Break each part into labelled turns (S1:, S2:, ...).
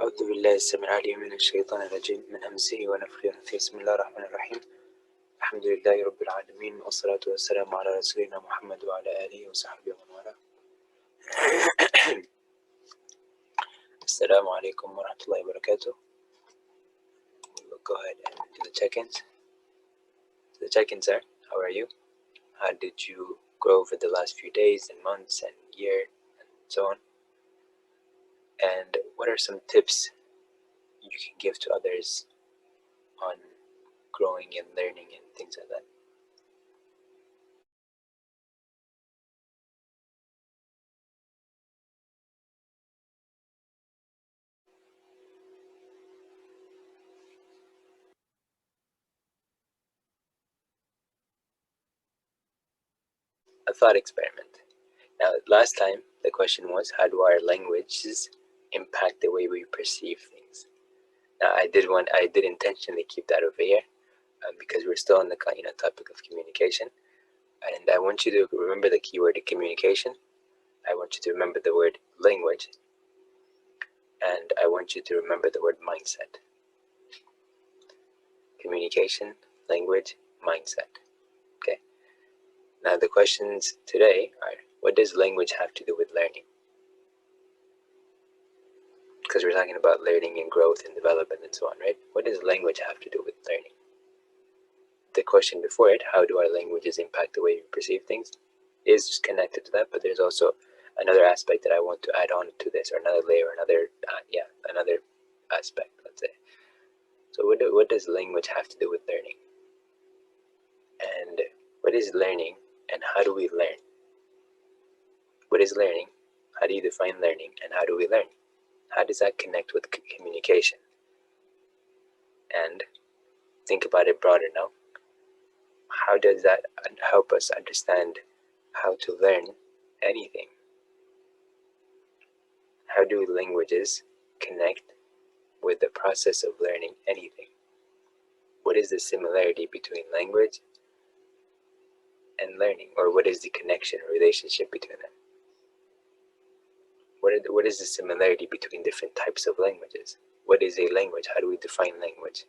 S1: أعوذ بالله السميع العليم من الشيطان الرجيم من همزه ونفخه ونفثه. بسم الله الرحمن الرحيم. الحمد لله رب العالمين والصلاة والسلام على رسولنا محمد وعلى آله وصحبه ومن والاه. السلام عليكم ورحمة الله وبركاته. We'll go ahead and do the check-ins. The check-ins are, how are you? How did you grow over the last few days and months and year and so on? And what are some tips you can give to others on growing and learning and things like that? A thought experiment. Now, last time the question was, how do our languages impact the way we perceive things? Now, I did intentionally keep that over here because we're still on the topic of communication, and I want you to remember the keyword communication. I want you to remember the word language, and I want you to remember the word mindset. Communication, language, mindset. Okay. Now, the questions today are: what does language have to do with learning? Because we're talking about learning and growth and development and so on, right? What does language have to do with learning? The question before it, how do our languages impact the way we perceive things, is connected to that, but there's also another aspect that I want to add on to this, or another layer, another aspect, let's say. So what does language have to do with learning? And what is learning, and how do we learn? What is learning? How do you define learning, and how do we learn? How does that connect with communication? And think about it broader now. How does that help us understand how to learn anything? How do languages connect with the process of learning anything? What is the similarity between language and learning? Or what is the connection or relationship between them? What is the similarity between different types of languages? What is a language? How do we define language?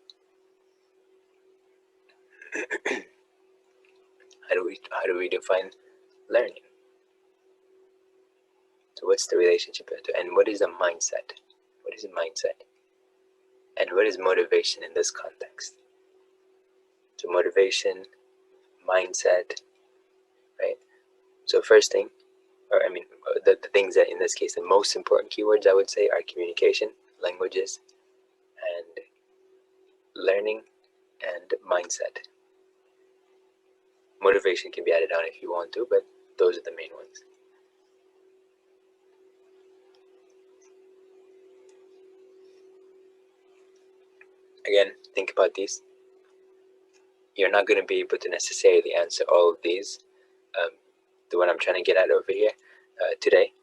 S1: How do we define learning? So what's the relationship? And what is a mindset? What is a mindset? And what is motivation in this context? So motivation, mindset, right? So first thing, the things that in this case, the most important keywords I would say are communication, languages, and learning, and mindset. Motivation can be added on if you want to, but those are the main ones. Again, think about these. You're not going to be able to necessarily answer all of these. The one I'm trying to get at over here today,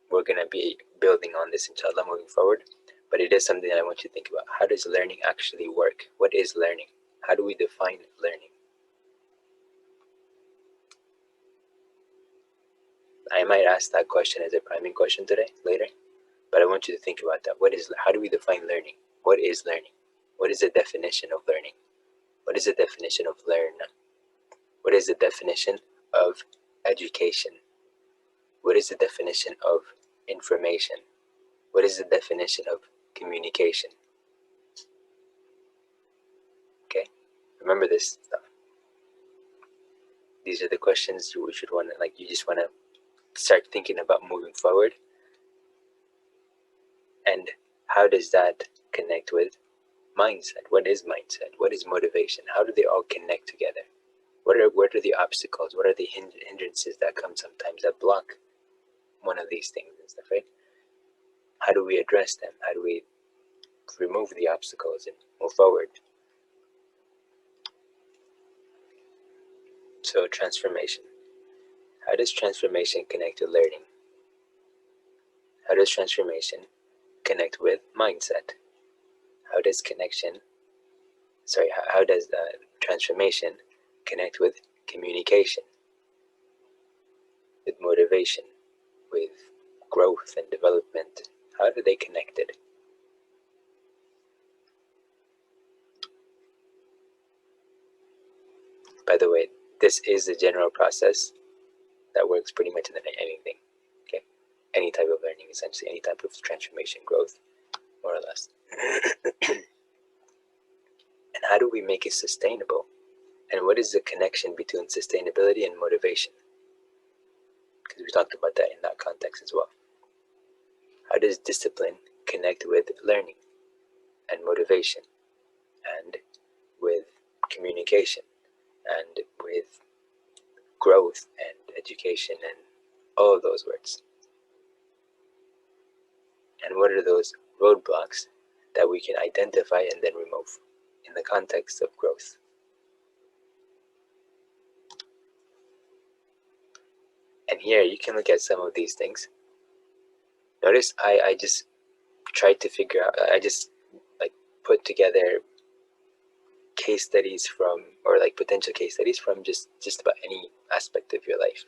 S1: we're going to be building on this inshallah moving forward, but it is something that I want you to think about. How does learning actually work? What is learning? How do we define learning? I might ask that question as a priming question today, later, but I want you to think about that. How do we define learning? What is learning? What is the definition of learning? What is the definition of learn? What is the definition of education? What is the definition of information? What is the definition of communication? Okay, remember this stuff. These are the questions you should want to, you just want to start thinking about moving forward. And how does that connect with mindset? What is mindset? What is motivation? How do they all connect together? What are the obstacles? What are the hindrances that come sometimes that block one of these things and stuff, right? How do we address them? How do we remove the obstacles and move forward? So transformation. How does transformation connect to learning? How does transformation connect with mindset? How does transformation connect with communication, with motivation, with growth and development? How are they connected? By the way, this is a general process that works pretty much in anything. Okay, any type of learning, essentially, any type of transformation, growth, more or less. And how do we make it sustainable? And what is the connection between sustainability and motivation? Because we talked about that in that context as well. How does discipline connect with learning and motivation and with communication and with growth and education and all of those words? And what are those roadblocks that we can identify and then remove in the context of growth? And here you can look at some of these things. Notice I just tried to figure out, I just like put together case studies from, or like potential case studies from just about any aspect of your life.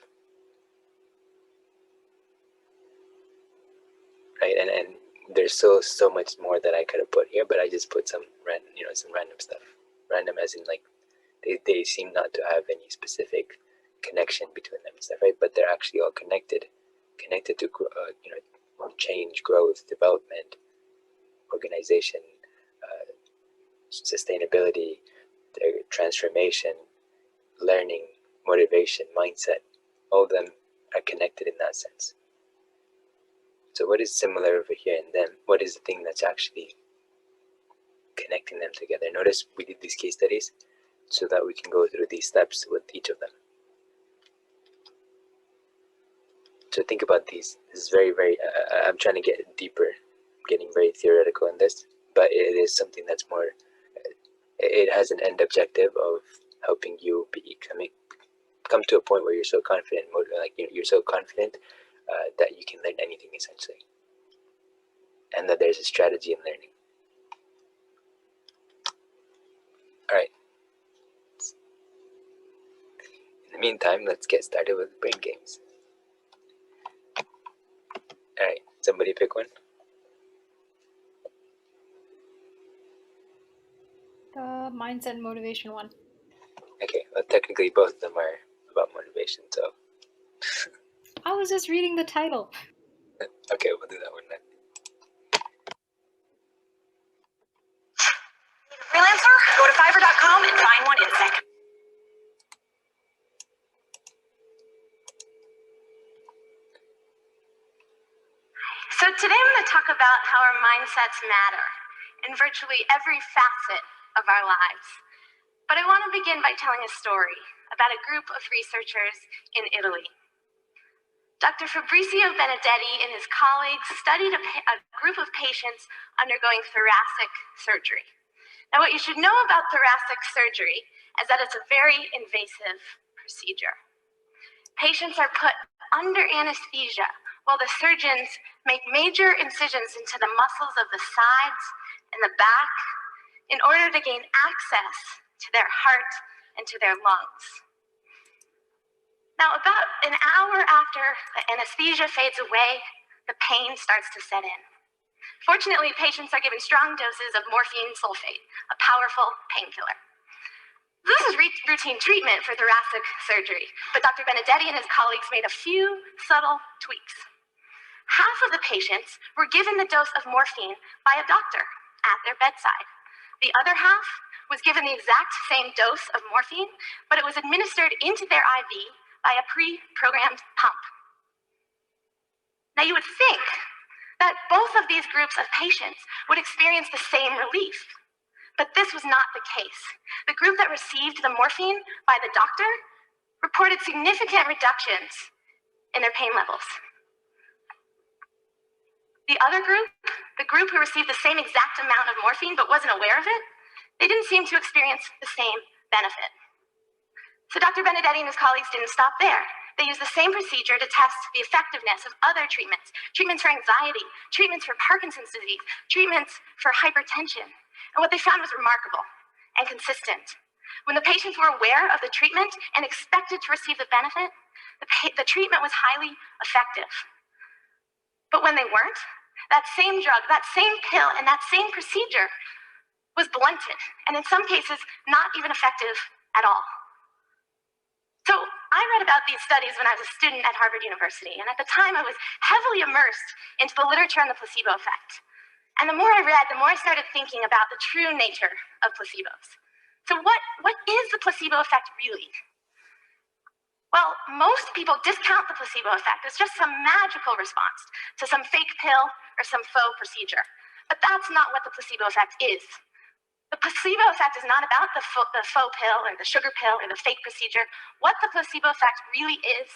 S1: Right, and there's so much more that I could have put here, but I just put some random stuff. Random as in like they seem not to have any specific connection between them and stuff, right? But they're actually all connected to change, growth, development, organization, sustainability, their transformation, learning, motivation, mindset. All of them are connected in that sense. So what is similar over here and then? What is the thing that's actually connecting them together? Notice we did these case studies so that we can go through these steps with each of them. So think about these. This is very, I'm trying to get deeper, getting very theoretical in this, but it is something that's more, it has an end objective of helping you come to a point where you're so confident, you're so confident that you can learn anything essentially, and that there's a strategy in learning. All right. In the meantime, let's get started with brain games. All right, somebody pick one.
S2: The mindset and motivation one.
S1: Okay, well technically both of them are about motivation, so.
S2: I was just reading the title.
S1: Okay, we'll do that one then.
S3: Freelancer? Go to Fiverr.com and find one in a second. So today I'm going to talk about how our mindsets matter in virtually every facet of our lives. But I want to begin by telling a story about a group of researchers in Italy. Dr. Fabrizio Benedetti and his colleagues studied a group of patients undergoing thoracic surgery. Now, what you should know about thoracic surgery is that it's a very invasive procedure. Patients are put under anesthesia while the surgeons make major incisions into the muscles of the sides and the back in order to gain access to their heart and to their lungs. Now, about an hour after the anesthesia fades away, the pain starts to set in. Fortunately, patients are given strong doses of morphine sulfate, a powerful painkiller. This is routine treatment for thoracic surgery, but Dr. Benedetti and his colleagues made a few subtle tweaks. Half of the patients were given the dose of morphine by a doctor at their bedside. The other half was given the exact same dose of morphine, but it was administered into their IV by a pre-programmed pump. Now, you would think that both of these groups of patients would experience the same relief, but this was not the case. The group that received the morphine by the doctor reported significant reductions in their pain levels. The other group, the group who received the same exact amount of morphine but wasn't aware of it, they didn't seem to experience the same benefit. So Dr. Benedetti and his colleagues didn't stop there. They used the same procedure to test the effectiveness of other treatments for anxiety, treatments for Parkinson's disease, treatments for hypertension. And what they found was remarkable and consistent. When the patients were aware of the treatment and expected to receive the benefit, the treatment was highly effective. But when they weren't, that same drug, that same pill, and that same procedure was blunted, and in some cases, not even effective at all. So I read about these studies when I was a student at Harvard University, and at the time I was heavily immersed into the literature on the placebo effect. And the more I read, the more I started thinking about the true nature of placebos. So what is the placebo effect really? Well, most people discount the placebo effect as just some magical response to some fake pill or some faux procedure. But that's not what the placebo effect is. The placebo effect is not about the faux pill or the sugar pill or the fake procedure. What the placebo effect really is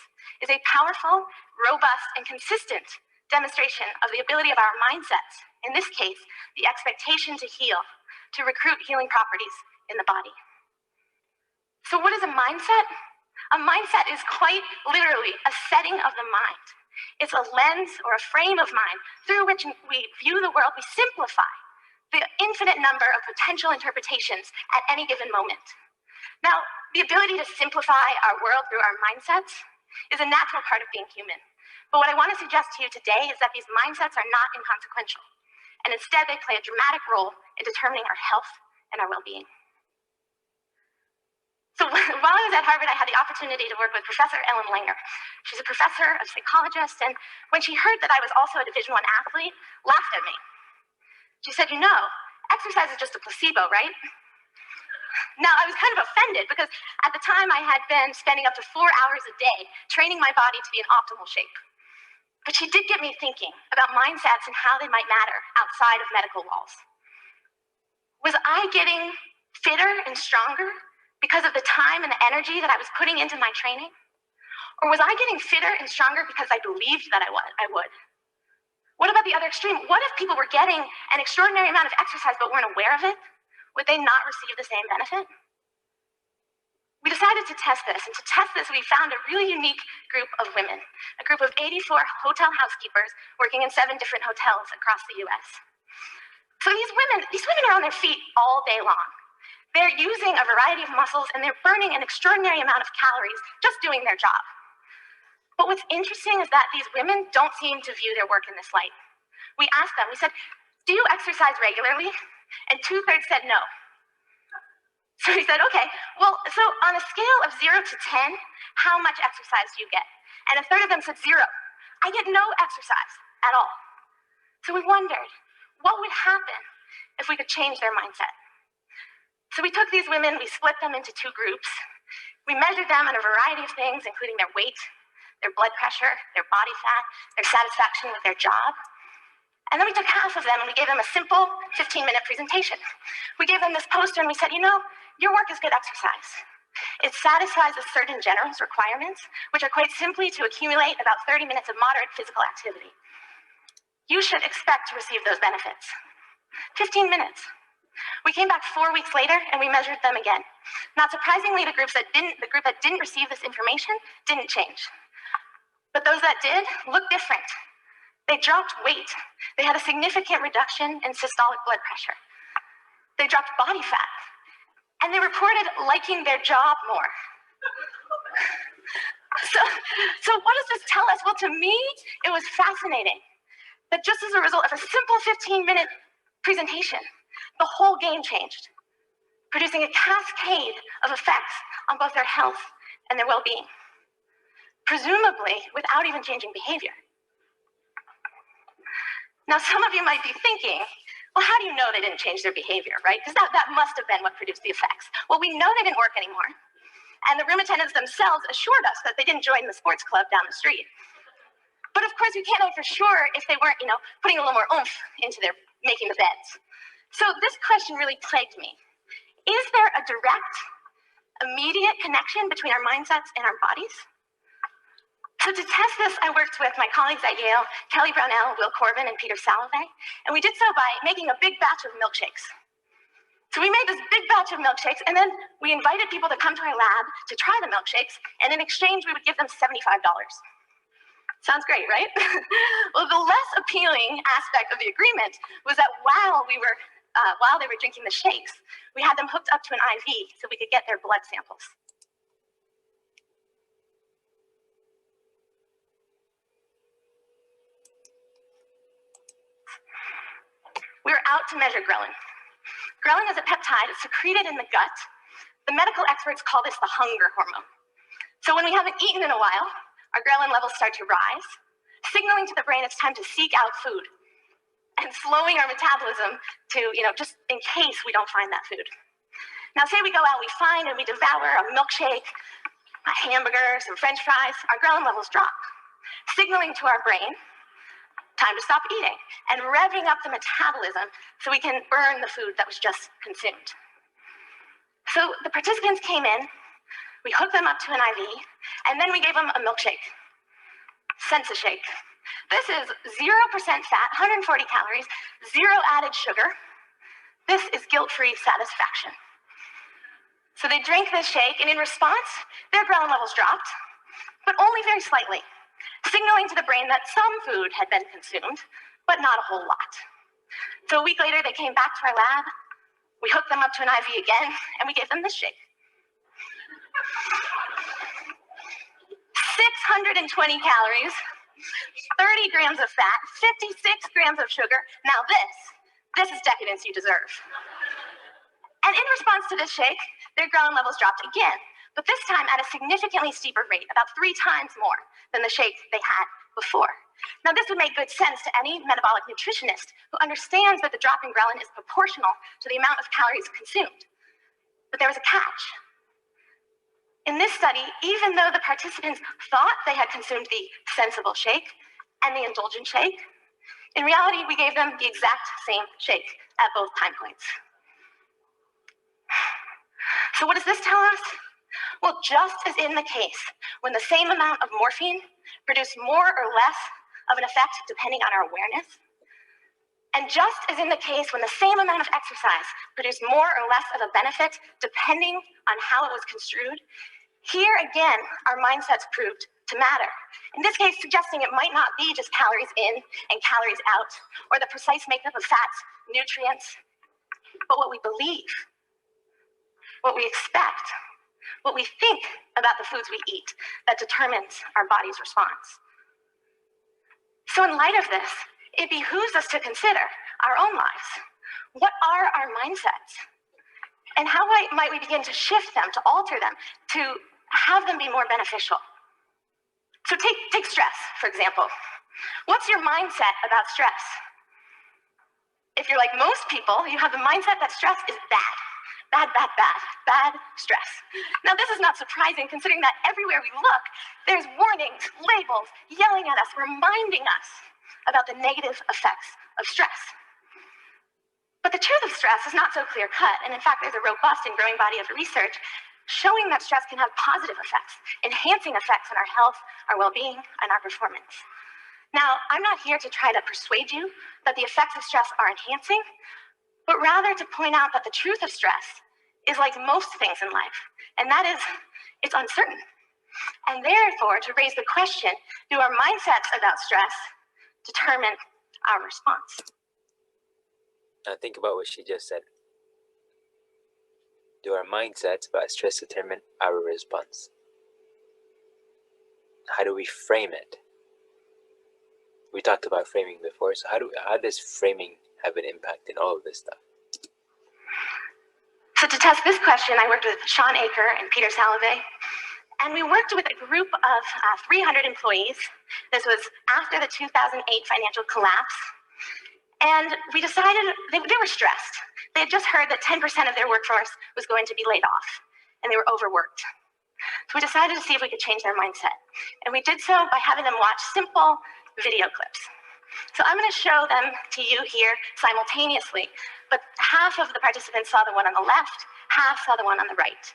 S3: a powerful, robust, and consistent demonstration of the ability of our mindsets, in this case, the expectation to heal, to recruit healing properties in the body. So what is a mindset? A mindset is quite literally a setting of the mind. It's a lens or a frame of mind through which we view the world. We simplify the infinite number of potential interpretations at any given moment. Now, the ability to simplify our world through our mindsets is a natural part of being human. But what I want to suggest to you today is that these mindsets are not inconsequential, and instead they play a dramatic role in determining our health and our well-being. So while I was at Harvard, I had the opportunity to work with Professor Ellen Langer. She's a professor, a psychologist, and when she heard that I was also a Division I athlete, laughed at me. She said, "You know, exercise is just a placebo, right?" Now, I was kind of offended because at the time I had been spending up to 4 hours a day training my body to be in optimal shape. But she did get me thinking about mindsets and how they might matter outside of medical walls. Was I getting fitter and stronger because of the time and the energy that I was putting into my training? Or was I getting fitter and stronger because I believed that I would? What about the other extreme? What if people were getting an extraordinary amount of exercise but weren't aware of it? Would they not receive the same benefit? We decided to test this, and to test this, we found a really unique group of women, a group of 84 hotel housekeepers working in 7 different hotels across the US. So these women are on their feet all day long. They're using a variety of muscles, and they're burning an extraordinary amount of calories just doing their job. But what's interesting is that these women don't seem to view their work in this light. We asked them, we said, "Do you exercise regularly?" And 2/3 said no. So we said, okay, well, so on a scale of 0 to 10, how much exercise do you get? And 1/3 of them said 0. I get no exercise at all. So we wondered, what would happen if we could change their mindset? So we took these women, we split them into 2 groups. We measured them on a variety of things, including their weight, their blood pressure, their body fat, their satisfaction with their job. And then we took half of them and we gave them a simple 15-minute presentation. We gave them this poster and we said, you know, your work is good exercise. It satisfies a certain general's requirements, which are quite simply to accumulate about 30 minutes of moderate physical activity. You should expect to receive those benefits. 15 minutes. We came back 4 weeks later and we measured them again. Not surprisingly, the group that didn't receive this information didn't change. But those that did looked different. They dropped weight. They had a significant reduction in systolic blood pressure. They dropped body fat. And they reported liking their job more. So what does this tell us? Well, to me, it was fascinating that just as a result of a simple 15-minute presentation, the whole game changed, producing a cascade of effects on both their health and their well-being, presumably without even changing behavior. Now, some of you might be thinking, well, how do you know they didn't change their behavior, right? Because that must have been what produced the effects. Well, we know they didn't work anymore. And the room attendants themselves assured us that they didn't join the sports club down the street. But of course, we can't know for sure if they weren't, putting a little more oomph into their making the beds. So this question really plagued me. Is there a direct, immediate connection between our mindsets and our bodies? So to test this, I worked with my colleagues at Yale, Kelly Brownell, Will Corbin, and Peter Salovey, and we did so by making a big batch of milkshakes. So we made this big batch of milkshakes, and then we invited people to come to our lab to try the milkshakes, and in exchange, we would give them $75. Sounds great, right? Well, the less appealing aspect of the agreement was that while they were drinking the shakes, we had them hooked up to an IV so we could get their blood samples. We were out to measure ghrelin. Ghrelin is a peptide secreted in the gut. The medical experts call this the hunger hormone. So when we haven't eaten in a while, our ghrelin levels start to rise, signaling to the brain it's time to seek out food and slowing our metabolism to, just in case we don't find that food. Now, say we go out, we find and we devour a milkshake, a hamburger, some French fries, our ghrelin levels drop, signaling to our brain, time to stop eating, and revving up the metabolism so we can burn the food that was just consumed. So the participants came in, we hooked them up to an IV, and then we gave them a milkshake, Sensa shake. This is 0% fat, 140 calories, 0 added sugar. This is guilt-free satisfaction. So they drank this shake, and in response, their ghrelin levels dropped, but only very slightly, signaling to the brain that some food had been consumed, but not a whole lot. So a week later, they came back to our lab, we hooked them up to an IV again, and we gave them this shake. 620 calories, 30 grams of fat, 56 grams of sugar. Now this is decadence you deserve. And in response to this shake, their ghrelin levels dropped again, but this time at a significantly steeper rate, about 3 times more than the shake they had before. Now this would make good sense to any metabolic nutritionist who understands that the drop in ghrelin is proportional to the amount of calories consumed. But there was a catch. In this study, even though the participants thought they had consumed the sensible shake and the indulgent shake, in reality, we gave them the exact same shake at both time points. So what does this tell us? Well, just as in the case when the same amount of morphine produced more or less of an effect depending on our awareness, and just as in the case when the same amount of exercise produced more or less of a benefit depending on how it was construed, here again, our mindsets proved to matter. In this case, suggesting it might not be just calories in and calories out, or the precise makeup of fats, nutrients, but what we believe, what we expect, what we think about the foods we eat that determines our body's response. So in light of this, it behooves us to consider our own lives. What are our mindsets? And how might we begin to shift them, to alter them, to have them be more beneficial? So take stress, for example. What's your mindset about stress? If you're like most people, you have the mindset that stress is bad. Bad stress. Now, this is not surprising considering that everywhere we look, there's warnings, labels, yelling at us, reminding us about the negative effects of stress. But the truth of stress is not so clear-cut, and in fact, there's a robust and growing body of research showing that stress can have positive effects, enhancing effects on our health, our well-being, and our performance. Now, I'm not here to try to persuade you that the effects of stress are enhancing, but rather to point out that the truth of stress is like most things in life, and that is, it's uncertain. And therefore, to raise the question, do our mindsets about stress determine our response?
S1: Now think about what she just said. Do our mindsets about stress determine our response? How do we frame it? We talked about framing before, so how does framing have an impact in all of this stuff?
S3: So to test this question, I worked with Sean Aker and Peter Salovey, and we worked with a group of 300 employees. This was after the 2008 financial collapse. And we decided they were stressed. They had just heard that 10% of their workforce was going to be laid off, and they were overworked. So we decided to see if we could change their mindset. And we did so by having them watch simple video clips. So I'm going to show them to you here simultaneously, but half of the participants saw the one on the left, half saw the one on the right.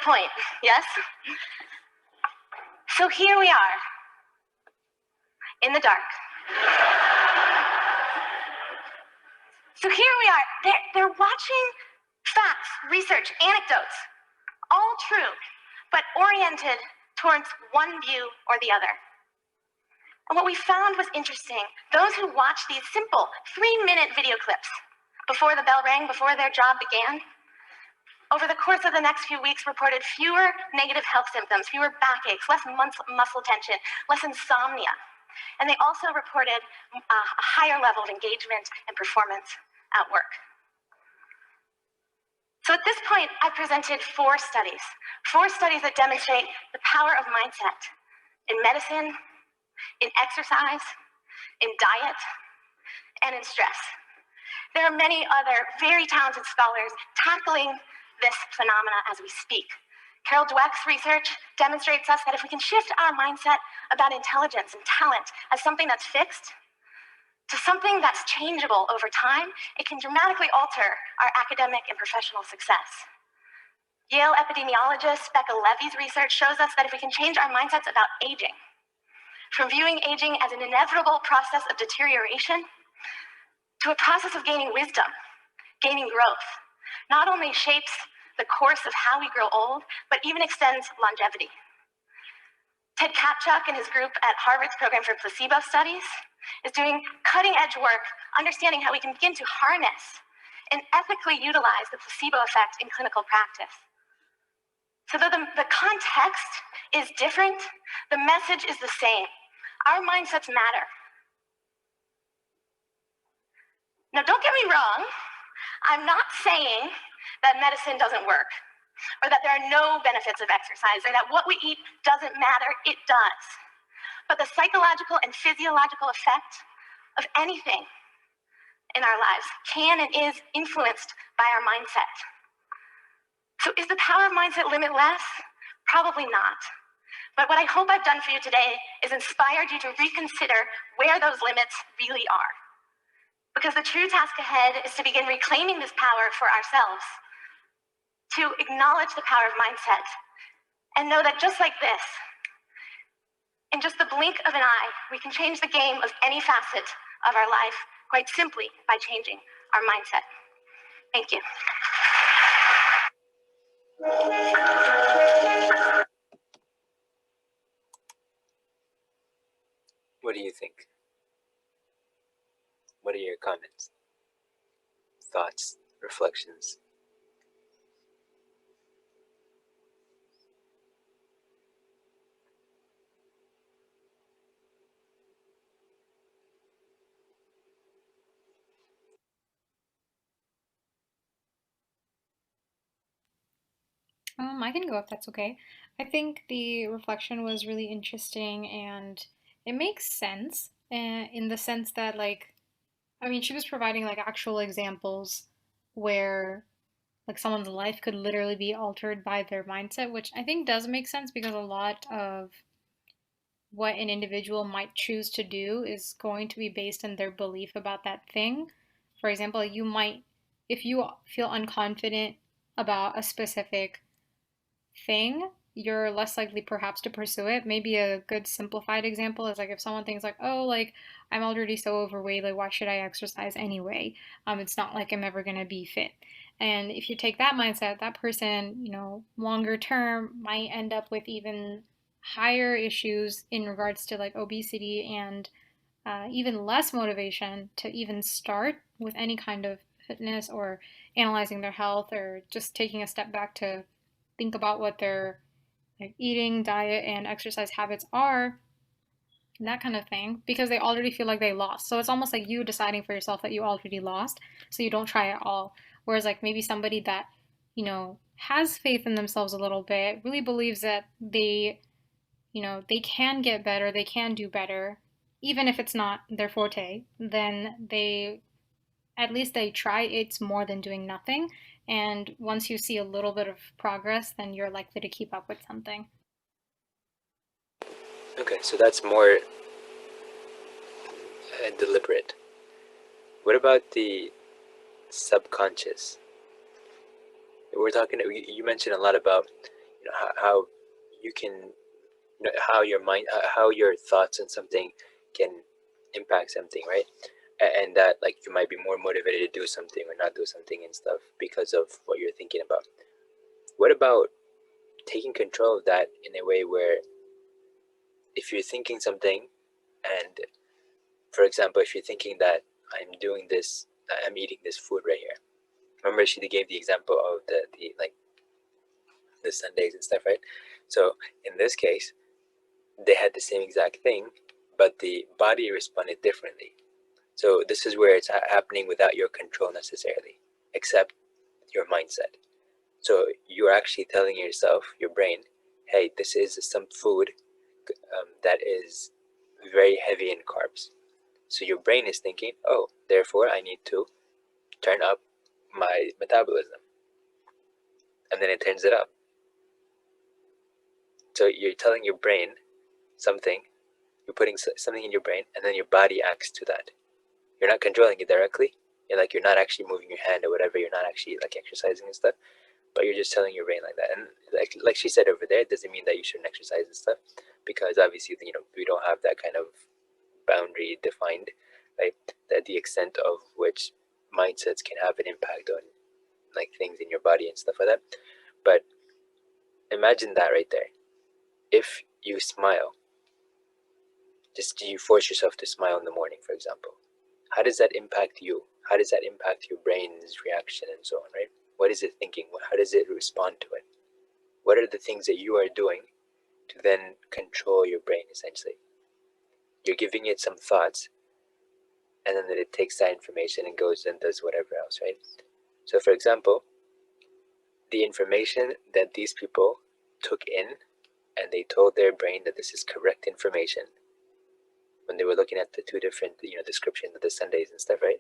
S3: point, yes? So here we are, in the dark. So here we are, they're watching facts, research, anecdotes, all true, but oriented towards one view or the other. And what we found was interesting. Those who watched these simple 3-minute video clips before the bell rang, before their job began, over the course of the next few weeks reported fewer negative health symptoms, fewer backaches, less muscle tension, less insomnia. And they also reported a higher level of engagement and performance at work. So at this point, I presented 4 studies that demonstrate the power of mindset in medicine, in exercise, in diet, and in stress. There are many other very talented scholars tackling this phenomena as we speak. Carol Dweck's research demonstrates us that if we can shift our mindset about intelligence and talent as something that's fixed to something that's changeable over time, it can dramatically alter our academic and professional success. Yale epidemiologist Becca Levy's research shows us that if we can change our mindsets about aging, from viewing aging as an inevitable process of deterioration to a process of gaining wisdom, gaining growth, not only shapes the course of how we grow old, but even extends longevity. Ted Kapchuk and his group at Harvard's Program for Placebo Studies is doing cutting-edge work, understanding how we can begin to harness and ethically utilize the placebo effect in clinical practice. So though the context is different, the message is the same. Our mindsets matter. Now, don't get me wrong. I'm not saying that medicine doesn't work, or that there are no benefits of exercise, or that what we eat doesn't matter. It does. But the psychological and physiological effect of anything in our lives can and is influenced by our mindset. So is the power of mindset limitless? Probably not. But what I hope I've done for you today is inspired you to reconsider where those limits really are. Because the true task ahead is to begin reclaiming this power for ourselves, to acknowledge the power of mindset, and know that just like this, in just the blink of an eye, we can change the game of any facet of our life quite simply by changing our mindset. Thank you.
S1: What do you think? What are your comments, thoughts, reflections?
S2: I can go if that's okay. I think the reflection was really interesting and it makes sense in the sense that, like, I mean, she was providing like actual examples where like someone's life could literally be altered by their mindset, which I think does make sense because a lot of what an individual might choose to do is going to be based on their belief about that thing. For example, you might, if you feel unconfident about a specific thing, you're less likely perhaps to pursue it. Maybe a good simplified example is like if someone thinks like, oh, like I'm already so overweight, like why should I exercise anyway? It's not like I'm ever gonna be fit. And if you take that mindset, that person, longer term might end up with even higher issues in regards to like obesity and even less motivation to even start with any kind of fitness or analyzing their health or just taking a step back to think about what their like eating, diet, and exercise habits are, and that kind of thing, because they already feel like they lost. So it's almost like you deciding for yourself that you already lost, so you don't try at all. Whereas like maybe somebody that, has faith in themselves a little bit, really believes that they can get better, they can do better, even if it's not their forte, then at least they try. It's more than doing nothing. And once you see a little bit of progress, then you're likely to keep up with something.
S1: Okay, so that's more deliberate. What about the subconscious? You mentioned a lot about, how you can, how your mind, how your thoughts on something can impact something, right? And that like you might be more motivated to do something or not do something and stuff because of what you're thinking about. What about taking control of that in a way where if you're thinking something, and for example, if you're thinking that I'm doing this, I'm eating this food right here. Remember, she gave the example of the like the Sundays and stuff, right? So in this case, they had the same exact thing, but the body responded differently. So this is where it's happening without your control necessarily, except your mindset. So you're actually telling yourself, your brain, hey, this is some food that is very heavy in carbs. So your brain is thinking, oh, therefore I need to turn up my metabolism. And then it turns it up. So you're telling your brain something, you're putting something in your brain, and then your body acts to that. You're not controlling it directly. You're not actually moving your hand or whatever. You're not actually like exercising and stuff, but you're just telling your brain like that. And like she said over there, it doesn't mean that you shouldn't exercise and stuff, because obviously, we don't have that kind of boundary defined, right? That the extent of which mindsets can have an impact on like things in your body and stuff like that. But imagine that right there. If you smile, just you force yourself to smile in the morning, for example, how does that impact you? How does that impact your brain's reaction and so on, right? What is it thinking? How does it respond to it? What are the things that you are doing to then control your brain, essentially? You're giving it some thoughts, and then it takes that information and goes and does whatever else, right? So for example, the information that these people took in, and they told their brain that this is correct information when they were looking at the two different descriptions of the Sundays and stuff, right?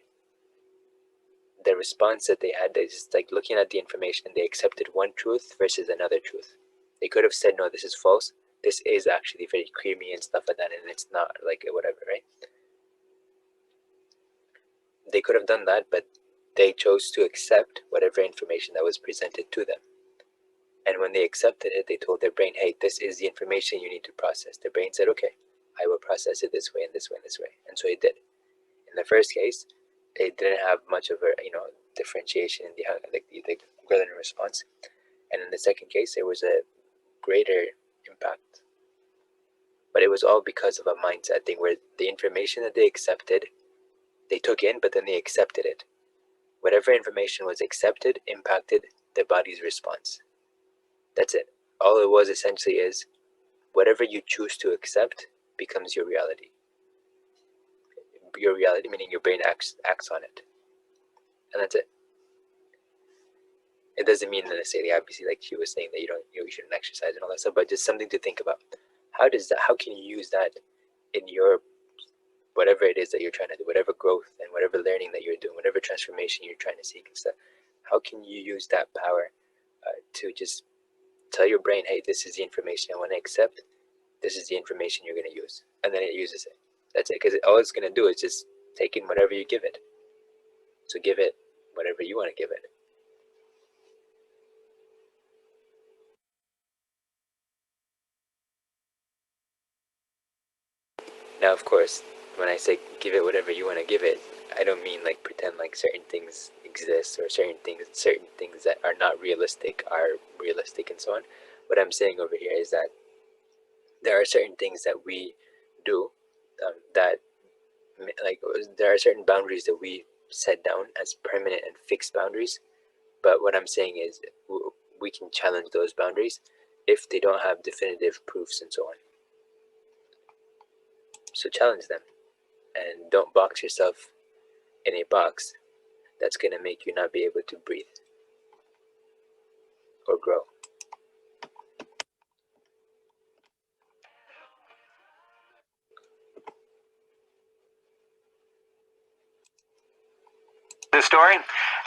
S1: The response that they had, they just like looking at the information, they accepted one truth versus another truth. They could have said, no, this is false, this is actually very creamy and stuff like that, and it's not like whatever, right? They could have done that, but they chose to accept whatever information that was presented to them. And when they accepted it, they told their brain, hey, this is the information you need to process. Their brain said, okay, I will process it this way and this way and this way. And so it did. In the first case, it didn't have much of a differentiation in the ghrelin response. And in the second case, there was a greater impact. But it was all because of a mindset thing where the information that they accepted, they took in, but then they accepted it. Whatever information was accepted impacted the body's response. That's it. All it was essentially is whatever you choose to accept becomes your reality. Your reality meaning your brain acts on it. And that's it. It doesn't mean necessarily, obviously, like she was saying, that you shouldn't exercise and all that stuff, but just something to think about. How can you use that in your whatever it is that you're trying to do, whatever growth and whatever learning that you're doing, whatever transformation you're trying to seek and stuff? How can you use that power to just tell your brain, hey, this is the information I want to accept, this is the information you're going to use, and then it uses it. That's it, because all it's going to do is just take in whatever you give it. So give it whatever you want to give it. Now, of course, when I say give it whatever you want to give it, I don't mean like pretend like certain things exist or certain things that are not realistic are realistic and so on. What I'm saying over here is that there are certain things that we do that like there are certain boundaries that we set down as permanent and fixed boundaries. But what I'm saying is we can challenge those boundaries if they don't have definitive proofs and so on. So challenge them, and don't box yourself in a box that's going to make you not be able to breathe or grow.
S3: The story?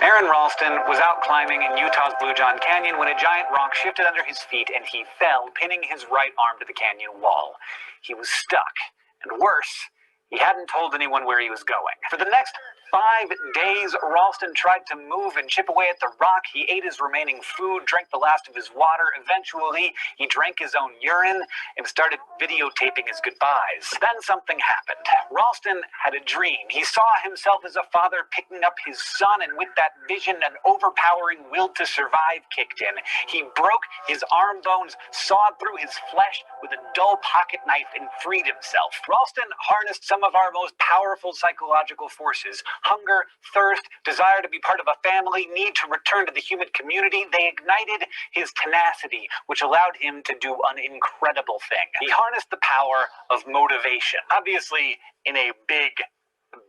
S3: Aaron Ralston was out climbing in Utah's Blue John Canyon when a giant rock shifted under his feet and he fell, pinning his right arm to the canyon wall. He was stuck, and worse, he hadn't told anyone where he was going. For the next 5 days, Ralston tried to move and chip away at the rock. He ate his remaining food, drank the last of his water. Eventually, he drank his own urine and started videotaping his goodbyes. Then something happened. Ralston had a dream. He saw himself as a father picking up his son, and with that vision, an overpowering will to survive kicked in. He broke his arm bones, sawed through his flesh with a dull pocket knife, and freed himself. Ralston harnessed some of our most powerful psychological forces: hunger, thirst, desire to be part of a family, need to return to the human community. They ignited his tenacity, which allowed him to do an incredible thing. He harnessed the power of motivation, obviously in a big,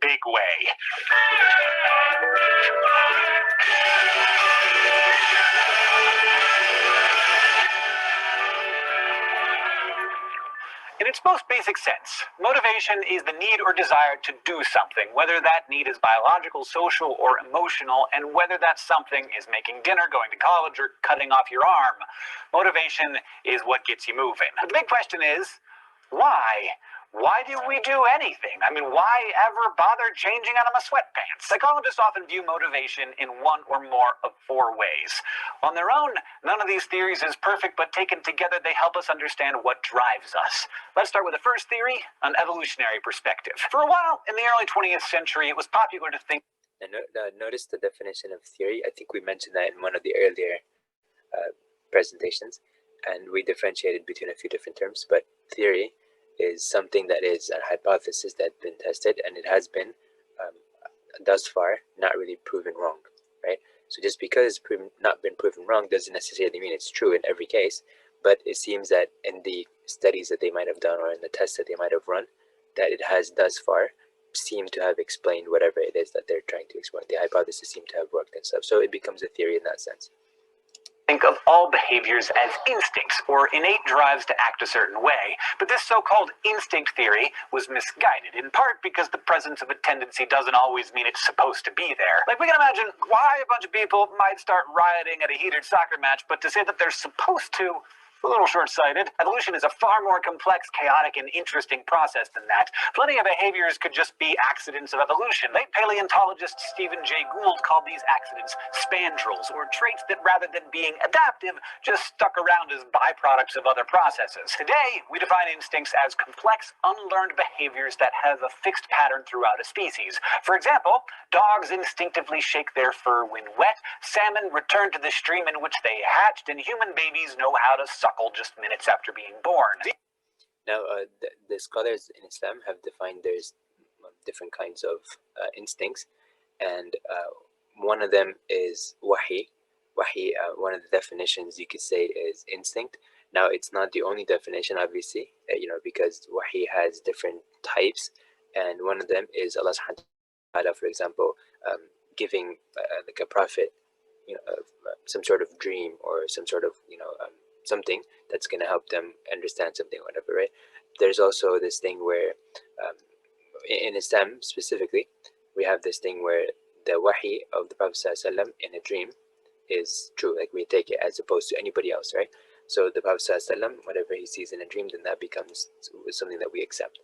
S3: big way. In its most basic sense, motivation is the need or desire to do something, whether that need is biological, social, or emotional, and whether that something is making dinner, going to college, or cutting off your arm. Motivation is what gets you moving. But the big question is, why? Why do we do anything? I mean, why ever bother changing out of my sweatpants? Psychologists often view motivation in one or more of 4 ways. On their own, none of these theories is perfect, but taken together, they help us understand what drives us. Let's start with the first theory, an evolutionary perspective. For a while, in the early 20th century, it was popular to think...
S1: Notice the definition of theory. I think we mentioned that in one of the earlier presentations, and we differentiated between a few different terms, but theory is something that is a hypothesis that's been tested, and it has been thus far not really proven wrong, right? So just because it's not been proven wrong doesn't necessarily mean it's true in every case, but it seems that in the studies that they might have done or in the tests that they might have run, that it has thus far seemed to have explained whatever it is that they're trying to explain. The hypothesis seemed to have worked and stuff, so it becomes a theory in that sense.
S3: Think of all behaviors as instincts or innate drives to act a certain way. But this so-called instinct theory was misguided, in part because the presence of a tendency doesn't always mean it's supposed to be there. Like, we can imagine why a bunch of people might start rioting at a heated soccer match, but to say that they're supposed to, a little short-sighted. Evolution is a far more complex, chaotic, and interesting process than that. Plenty of behaviors could just be accidents of evolution. Late paleontologist Stephen Jay Gould called these accidents spandrels, or traits that rather than being adaptive, just stuck around as byproducts of other processes. Today, we define instincts as complex, unlearned behaviors that have a fixed pattern throughout a species. For example, dogs instinctively shake their fur when wet, salmon return to the stream in which they hatched, and human babies know how to suckle just minutes after being born.
S1: Now, the scholars in Islam have defined there's different kinds of instincts, and one of them is wahi. Wahi, one of the definitions you could say is instinct. Now, it's not the only definition, obviously, because wahi has different types, and one of them is Allah subhanahu wa ta'ala, for example, giving like a prophet, some sort of dream or some sort of, something that's going to help them understand something, whatever, right? There's also this thing where, in Islam specifically, we have this thing where the wahi of the Prophet ﷺ in a dream is true, like we take it as opposed to anybody else, right? So the Prophet ﷺ, whatever he sees in a dream, then that becomes something that we accept.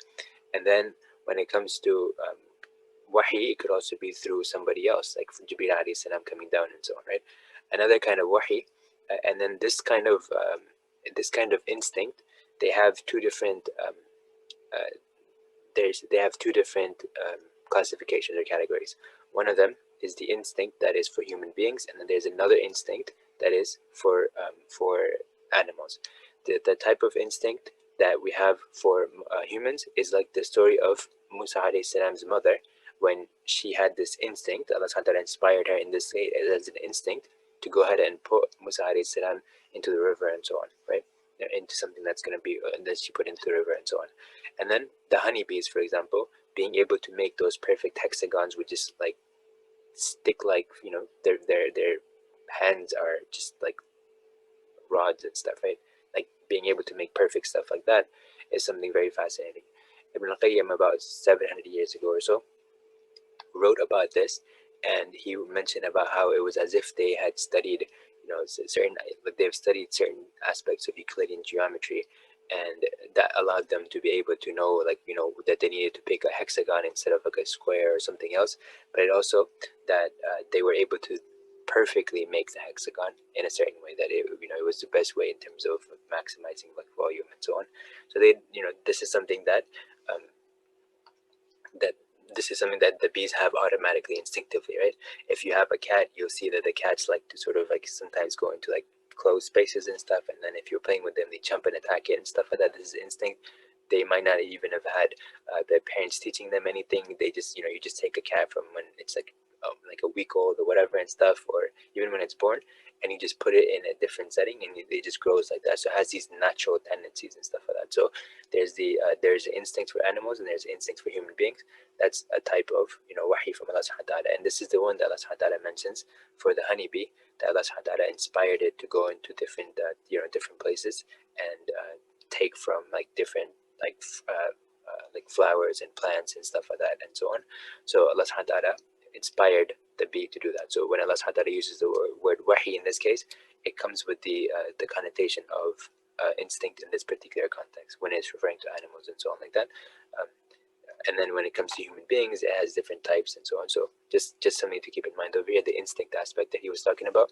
S1: And then when it comes to wahi, it could also be through somebody else, like Jibreel alayhi salam coming down and so on, right? Another kind of wahi, and then this kind of instinct, they have two different classifications or categories. One of them is the instinct that is for human beings, and then there's another instinct that is for animals. The type of instinct that we have for humans is like the story of Musa alayhi salam's mother. When she had this instinct, Allah subhanahu wa ta'ala inspired her in this way as an instinct to go ahead and put Musa alayhi salam into the river and so on, right? Into something that's going to be, that she put into the river and so on. And then the honeybees, for example, being able to make those perfect hexagons with just like stick, like, their hands are just like rods and stuff, right? Like being able to make perfect stuff like that is something very fascinating. Ibn al-Qayyim, about 700 years ago or so, wrote about this, and he mentioned about how it was as if they had studied, they've studied certain aspects of Euclidean geometry, and that allowed them to be able to know, like, that they needed to pick a hexagon instead of like a square or something else. But it also that they were able to perfectly make the hexagon in a certain way that it was the best way in terms of maximizing like volume and so on. So they, this is something that that this is something that the bees have automatically, instinctively, right? If you have a cat, you'll see that the cats like to sort of like sometimes go into like closed spaces and stuff, and then if you're playing with them, they jump and attack it and stuff like that. This is instinct. They might not even have had their parents teaching them anything. They just, you just take a cat from when it's like a week old or whatever and stuff, or even when it's born, and you just put it in a different setting, and it just grows like that. So it has these natural tendencies and stuff like that. So there's there's instinct for animals, and there's instinct for human beings. That's a type of wahi from Allah subhanahu wa ta'ala, and this is the one that Allah subhanahu wa ta'ala mentions for the honeybee, that Allah subhanahu wa ta'ala inspired it to go into different different places and take from like different like flowers and plants and stuff like that and so on. So Allah subhanahu wa ta'ala inspired the bee to do that. So when Allah subhanahu wa ta'ala uses the word wahi in this case, it comes with the connotation of instinct in this particular context when it's referring to animals and so on like that. And then when it comes to human beings, it has different types and so on. So just something to keep in mind over here, the instinct aspect that he was talking about.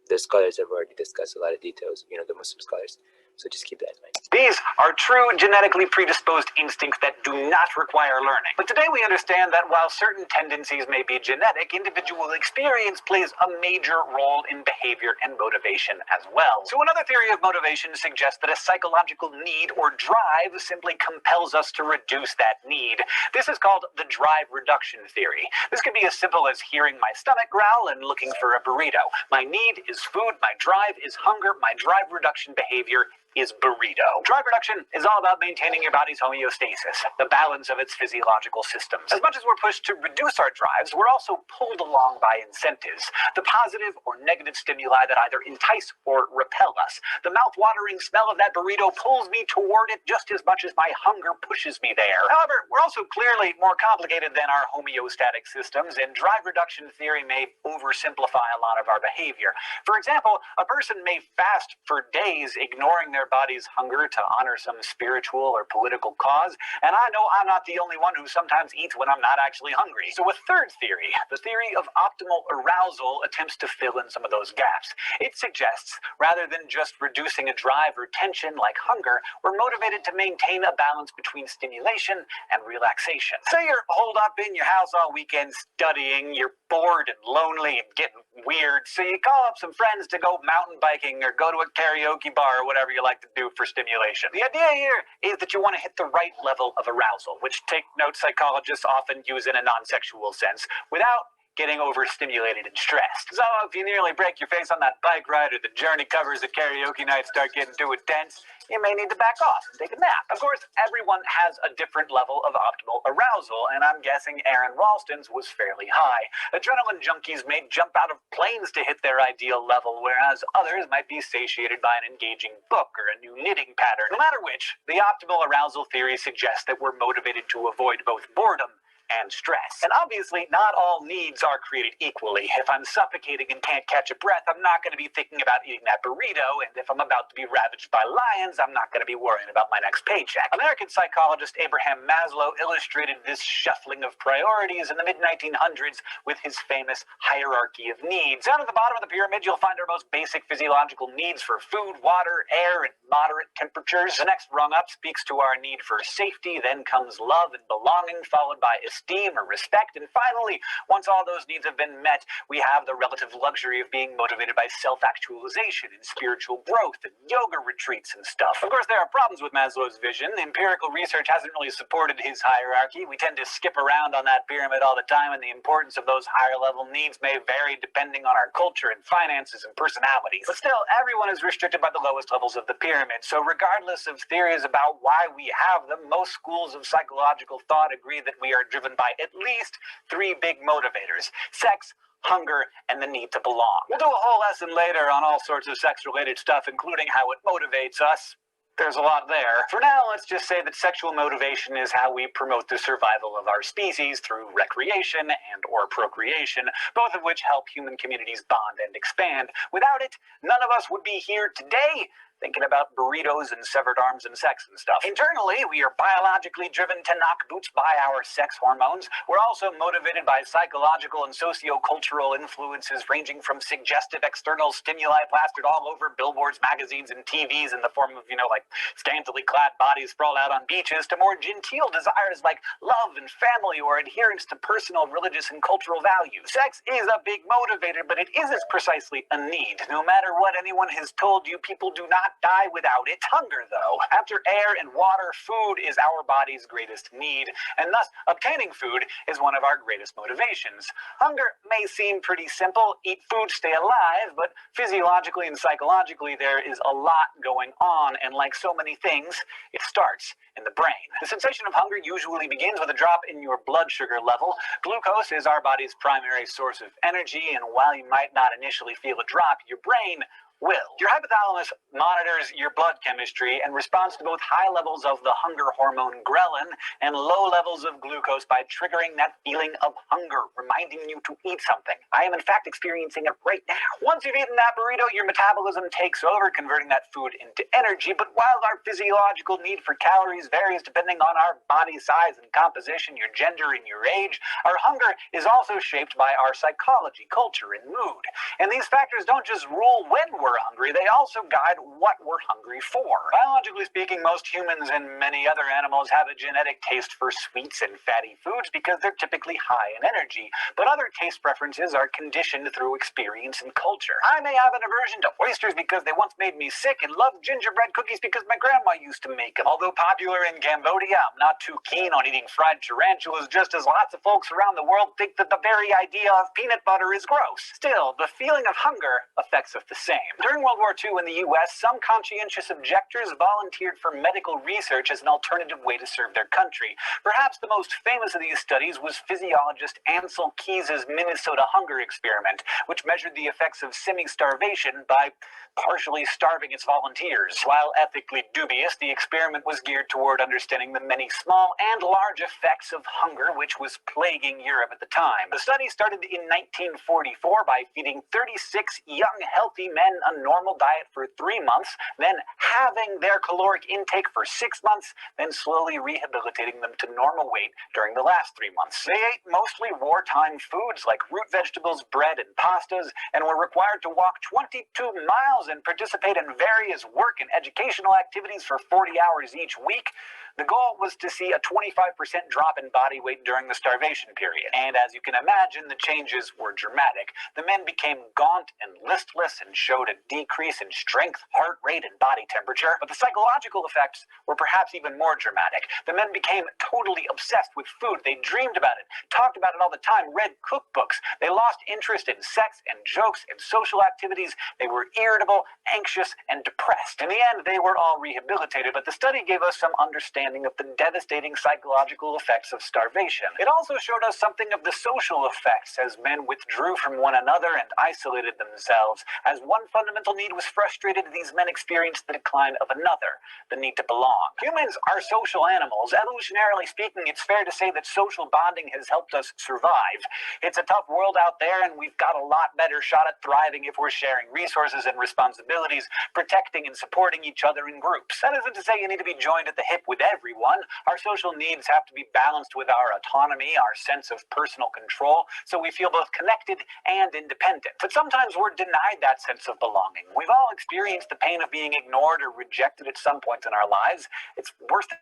S1: The scholars have already discussed a lot of details, the Muslim scholars. So just keep that in mind.
S4: These are true genetically predisposed instincts that do not require learning. But today we understand that while certain tendencies may be genetic, individual experience plays a major role in behavior and motivation as well. So another theory of motivation suggests that a psychological need or drive simply compels us to reduce that need. This is called the drive reduction theory. This could be as simple as hearing my stomach growl and looking for a burrito. My need is food, my drive is hunger, my drive reduction behavior is burrito. Drive reduction is all about maintaining your body's homeostasis, the balance of its physiological systems. As much as we're pushed to reduce our drives, we're also pulled along by incentives, the positive or negative stimuli that either entice or repel us. The mouth-watering smell of that burrito pulls me toward it just as much as my hunger pushes me there. However, we're also clearly more complicated than our homeostatic systems, and drive reduction theory may oversimplify a lot of our behavior. For example, a person may fast for days, ignoring their body's hunger to honor some spiritual or political cause, and I know I'm not the only one who sometimes eats when I'm not actually hungry. So a third theory, the theory of optimal arousal, attempts to fill in some of those gaps. It suggests, rather than just reducing a drive or tension like hunger, we're motivated to maintain a balance between stimulation and relaxation. Say you're holed up in your house all weekend studying, you're bored and lonely and getting weird, so you call up some friends to go mountain biking or go to a karaoke bar or whatever you like to do for stimulation. The idea here is that you want to hit the right level of arousal, which, take note, psychologists often use in a non-sexual sense, without getting overstimulated and stressed. So if you nearly break your face on that bike ride, or the journey covers at karaoke night start getting too intense, you may need to back off and take a nap. Of course, everyone has a different level of optimal arousal, and I'm guessing Aaron Ralston's was fairly high. Adrenaline junkies may jump out of planes to hit their ideal level, whereas others might be satiated by an engaging book or a new knitting pattern. No matter which, the optimal arousal theory suggests that we're motivated to avoid both boredom and stress. And obviously, not all needs are created equally. If I'm suffocating and can't catch a breath, I'm not going to be thinking about eating that burrito, and if I'm about to be ravaged by lions, I'm not going to be worrying about my next paycheck. American psychologist Abraham Maslow illustrated this shuffling of priorities in the mid-1900s with his famous hierarchy of needs. Down at the bottom of the pyramid, you'll find our most basic physiological needs for food, water, air, and moderate temperatures. The next rung up speaks to our need for safety, then comes love and belonging, followed by esteem or respect, and finally, once all those needs have been met, we have the relative luxury of being motivated by self-actualization and spiritual growth and yoga retreats and stuff. Of course, there are problems with Maslow's vision. Empirical research hasn't really supported his hierarchy. We tend to skip around on that pyramid all the time, and the importance of those higher level needs may vary depending on our culture and finances and personalities. But still, everyone is restricted by the lowest levels of the pyramid, so regardless of theories about why we have them, most schools of psychological thought agree that we are driven by at least three big motivators: sex, hunger, and the need to belong. We'll do a whole lesson later on all sorts of sex-related stuff, including how it motivates us. There's a lot there. For now, let's just say that sexual motivation is how we promote the survival of our species through recreation and or procreation, both of which help human communities bond and expand. Without it, none of us would be here today. thinking about burritos and severed arms and sex and stuff. Internally, we are biologically driven to knock boots by our sex hormones. We're also motivated by psychological and socio-cultural influences ranging from suggestive external stimuli plastered all over billboards, magazines, and TVs in the form of, like scantily clad bodies sprawled out on beaches, to more genteel desires like love and family or adherence to personal, religious, and cultural values. Sex is a big motivator, but it isn't precisely a need. No matter what anyone has told you, people do not die without it. Hunger, though. After air and water, food is our body's greatest need, and thus obtaining food is one of our greatest motivations. Hunger may seem pretty simple: eat food, stay alive, but physiologically and psychologically there is a lot going on, and like so many things, it starts in the brain. The sensation of hunger usually begins with a drop in your blood sugar level. Glucose is our body's primary source of energy, and while you might not initially feel a drop, your brain will. Your hypothalamus monitors your blood chemistry and responds to both high levels of the hunger hormone ghrelin and low levels of glucose by triggering that feeling of hunger, reminding you to eat something. I am in fact experiencing it right now. Once you've eaten that burrito, your metabolism takes over, converting that food into energy. But while our physiological need for calories varies depending on our body size and composition, your gender, and your age, our hunger is also shaped by our psychology, culture, and mood. And these factors don't just rule when we're hungry, they also guide what we're hungry for. Biologically speaking, most humans and many other animals have a genetic taste for sweets and fatty foods because they're typically high in energy, but other taste preferences are conditioned through experience and culture. I may have an aversion to oysters because they once made me sick, and love gingerbread cookies because my grandma used to make them. Although popular in Cambodia, I'm not too keen on eating fried tarantulas, just as lots of folks around the world think that the very idea of peanut butter is gross. Still, the feeling of hunger affects us the same. During World War II in the US, some conscientious objectors volunteered for medical research as an alternative way to serve their country. Perhaps the most famous of these studies was physiologist Ansel Keys's Minnesota hunger experiment, which measured the effects of semi-starvation by partially starving its volunteers. While ethically dubious, the experiment was geared toward understanding the many small and large effects of hunger which was plaguing Europe at the time. The study started in 1944 by feeding 36 young, healthy men a normal diet for 3 months, then halving their caloric intake for 6 months, then slowly rehabilitating them to normal weight during the last 3 months. They ate mostly wartime foods like root vegetables, bread, and pastas, and were required to walk 22 miles and participate in various work and educational activities for 40 hours each week. The goal was to see a 25% drop in body weight during the starvation period. And as you can imagine, the changes were dramatic. The men became gaunt and listless and showed a decrease in strength, heart rate, and body temperature. But the psychological effects were perhaps even more dramatic. The men became totally obsessed with food. They dreamed about it, talked about it all the time, read cookbooks. They lost interest in sex and jokes and social activities. They were irritable, anxious, and depressed. In the end, they were all rehabilitated, but the study gave us some understanding of the devastating psychological effects of starvation. It also showed us something of the social effects as men withdrew from one another and isolated themselves. As one fundamental need was frustrated, these men experienced the decline of another, the need to belong. Humans are social animals. Evolutionarily speaking, it's fair to say that social bonding has helped us survive. It's a tough world out there, and we've got a lot better shot at thriving if we're sharing resources and responsibilities, protecting and supporting each other in groups. That isn't to say you need to be joined at the hip with everyone. Our social needs have to be balanced with our autonomy, our sense of personal control, so we feel both connected and independent. But sometimes we're denied that sense of belonging. We've all experienced the pain of being ignored or rejected at some point in our lives. It's worse than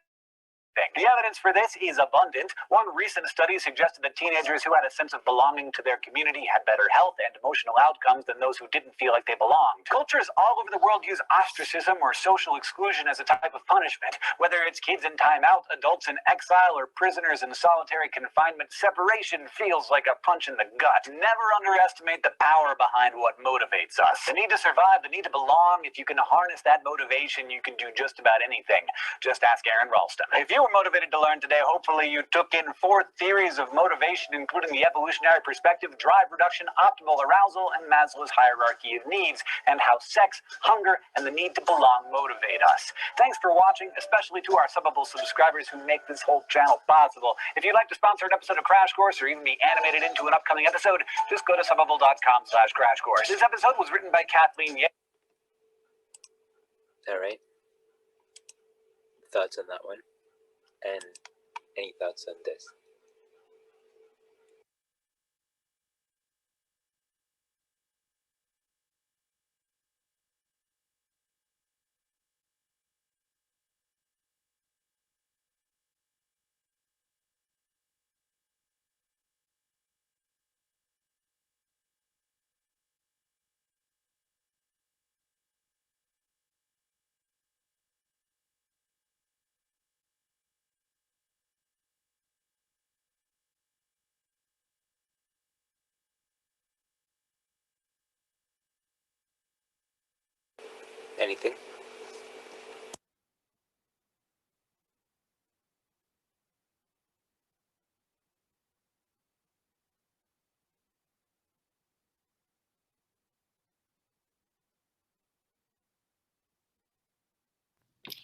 S4: the evidence for this is abundant. One recent study suggested that teenagers who had a sense of belonging to their community had better health and emotional outcomes than those who didn't feel like they belonged. Cultures all over the world use ostracism or social exclusion as a type of punishment. Whether it's kids in timeout, adults in exile, or prisoners in solitary confinement, separation feels like a punch in the gut. Never underestimate the power behind what motivates us. The need to survive, the need to belong. If you can harness that motivation, you can do just about anything. Just ask Aaron Ralston. If you were motivated to learn today, hopefully you took in 4 theories of motivation, including the evolutionary perspective, drive reduction, optimal arousal, and Maslow's hierarchy of needs, and how sex, hunger, and the need to belong motivate us. Thanks for watching, especially to our Subbable subscribers who make this whole channel possible. If you'd like to sponsor an episode of Crash Course or even be animated into an upcoming episode, just go to subbable.com/crashcourse. This episode was written by Kathleen Ye.
S1: All right. Thoughts on that one? And any thoughts on this? Anything?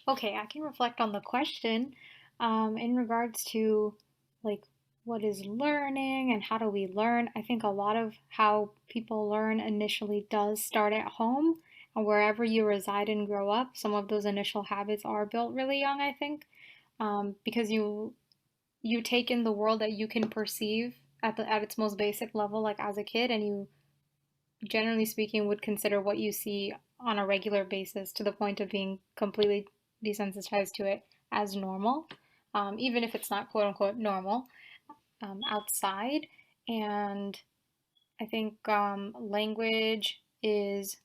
S2: Okay, I can reflect on the question in regards to like what is learning and how do we learn. I think a lot of how people learn initially does start at home and wherever you reside and grow up. Some of those initial habits are built really young, I think, because you take in the world that you can perceive at its most basic level, like as a kid, and you generally speaking would consider what you see on a regular basis to the point of being completely desensitized to it as normal, even if it's not quote unquote normal outside. And I think language is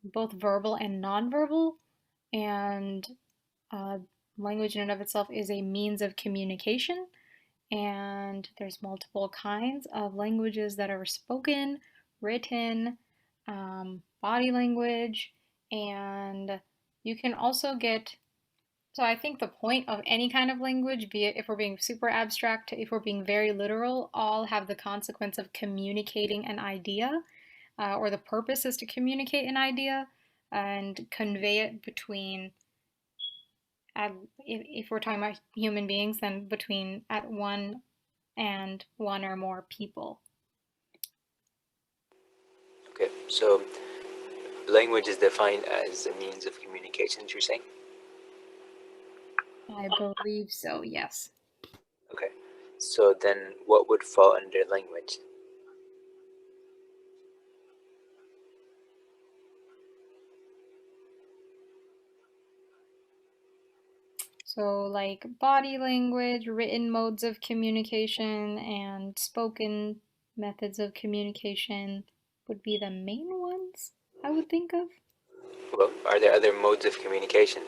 S2: both verbal and nonverbal, and uh, language in and of itself is a means of communication. And there's multiple kinds of languages that are spoken, written, body language, and you can also get. So I think the point of any kind of language, be it if we're being super abstract, if we're being very literal, all have the consequence of communicating an idea, or the purpose is to communicate an idea and convey it between if we're talking about human beings, then between at one and one or more people.
S1: Okay, so language is defined as a means of communication, you're saying?
S2: I believe so, yes.
S1: Okay, so then what would fall under language?
S2: So, like body language, written modes of communication, and spoken methods of communication would be the main ones I would think of.
S1: Well, are there other modes of communication?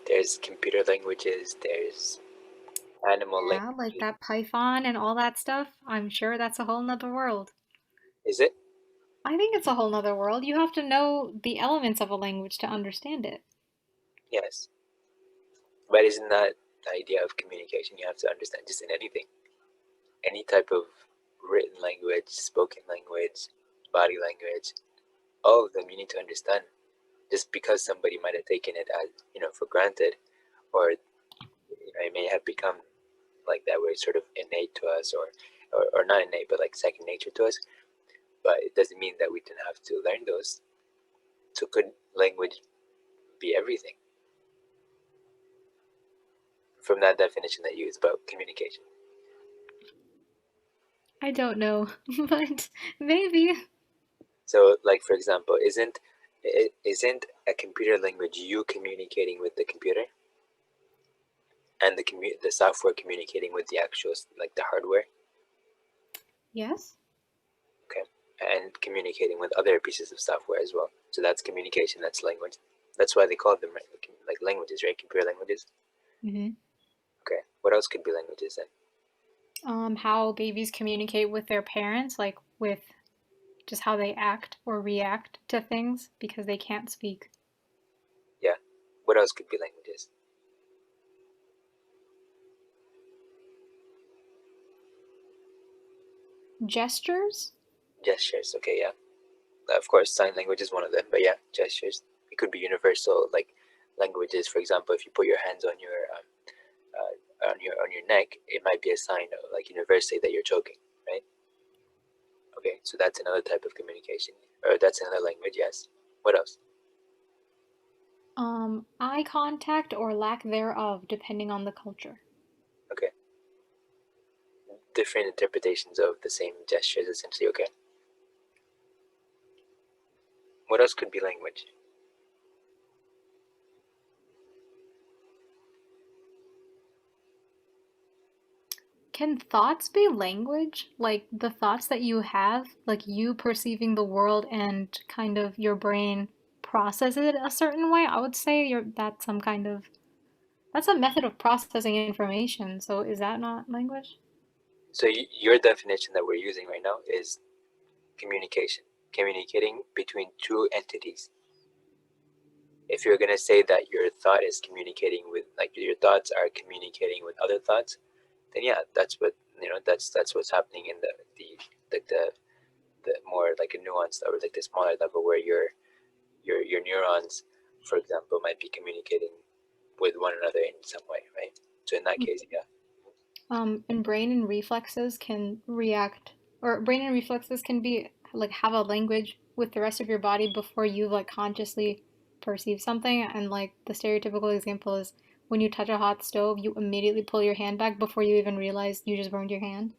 S1: There's computer languages, there's animal
S2: Yeah, like
S1: languages.
S2: that Python and all that stuff. I'm sure that's a whole nother world.
S1: Is it?
S2: I think it's a whole nother world. You have to know the elements of a language to understand it.
S1: Yes. But isn't that the idea of communication? You have to understand just in anything. Any type of written language, spoken language, body language, all of them you need to understand. Just because somebody might have taken it as, for granted, or it may have become like that way sort of innate to us, or not innate, but like second nature to us. But it doesn't mean that we didn't have to learn those. So could language be everything? From that definition that you use about communication.
S2: I don't know, but maybe.
S1: So, like for example, isn't a computer language you communicating with the computer, and the software communicating with the actual like the hardware?
S2: Yes?
S1: Okay, and communicating with other pieces of software as well. So that's communication. That's language. That's why they call them like languages, right? Computer languages.
S2: Mm-hmm.
S1: Okay, what else could be languages then?
S2: How babies communicate with their parents, like with just how they act or react to things because they can't speak.
S1: Yeah, what else could be languages?
S2: Gestures?
S1: Gestures. Okay, yeah. Of course, sign language is one of them, but yeah, gestures. It could be universal, like languages. For example, if you put your hands on your neck, it might be a sign, like universally, that you're choking, right? Okay, so that's another type of communication, or that's another language. Yes. What else?
S2: Eye contact or lack thereof, depending on the culture.
S1: Okay. Different interpretations of the same gestures, essentially. Okay. What else could be language?
S2: Can thoughts be language? Like the thoughts that you have, like you perceiving the world and kind of your brain processes it a certain way? I would say that's some kind of that's a method of processing information. So is that not language?
S1: So your definition that we're using right now is communication, communicating between two entities. If you're going to say that your thought is communicating with, like your thoughts are communicating with other thoughts, then yeah, that's what, that's what's happening in the more like a nuanced or like the smaller level where your neurons, for example, might be communicating with one another in some way, right? So in that case, yeah.
S2: And brain and reflexes can react, or brain and reflexes can be like have a language with the rest of your body before you like consciously perceive something. And like the stereotypical example is when you touch a hot stove, you immediately pull your hand back before you even realize you just burned your hand.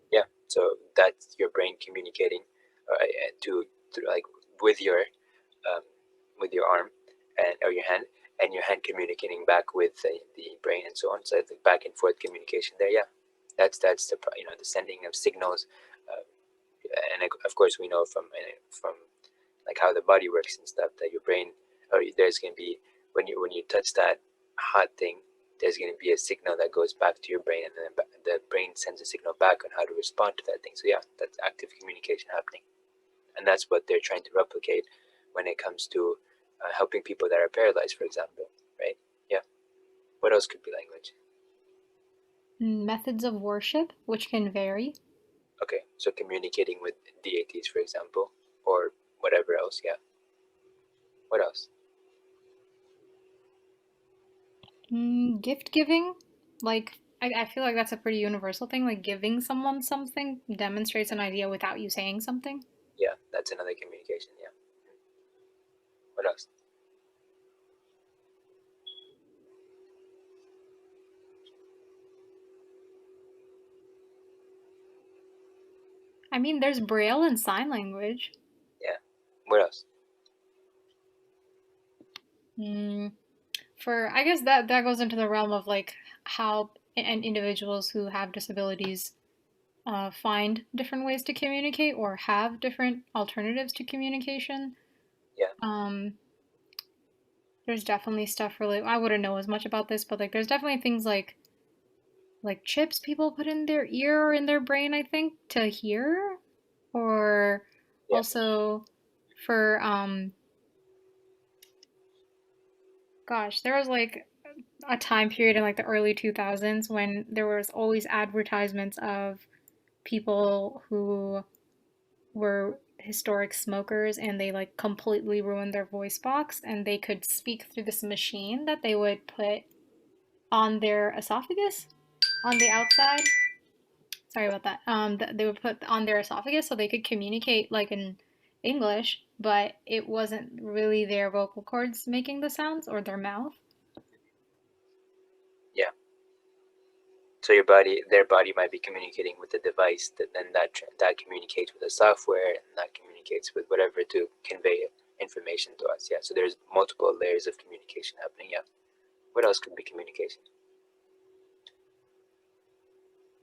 S1: Yeah, so that's your brain communicating to like with your um, with your arm or your hand, and your hand communicating back with the brain and so on. So the back and forth communication there. Yeah, that's the the sending of signals, uh, and of course we know from like how the body works and stuff that your brain, or there's going to be when you touch that hot thing, there's going to be a signal that goes back to your brain, and then the brain sends a signal back on how to respond to that thing. So yeah, that's active communication happening, and that's what they're trying to replicate when it comes to helping people that are paralyzed, for example, right? Yeah. What else could be language?
S2: Methods of worship, which can vary.
S1: Okay, so communicating with deities, for example, or whatever else. Yeah. What else?
S2: Gift giving, like I feel like that's a pretty universal thing. Like giving someone something demonstrates an idea without you saying something.
S1: Yeah, that's another communication. Yeah. What else?
S2: I mean, there's Braille and sign language.
S1: Yeah. What else?
S2: Mm, for I guess that goes into the realm of like how and individuals who have disabilities find different ways to communicate or have different alternatives to communication.
S1: Yeah.
S2: Um, there's definitely stuff really I wouldn't know as much about this, but like there's definitely things like chips people put in their ear or in their brain, I think, to hear, or
S1: Yeah.
S2: also for gosh, there was like a time period in like the early 2000s when there was always advertisements of people who were historic smokers and they like completely ruined their voice box and they could speak through this machine that they would put on their esophagus on the outside. Sorry about that. They would put on their esophagus so they could communicate like in English, but it wasn't really their vocal cords making the sounds or their mouth.
S1: Yeah. So their body might be communicating with the device that communicates with the software, and that communicates with whatever to convey information to us. Yeah. So there's multiple layers of communication happening. Yeah. What else could be communication?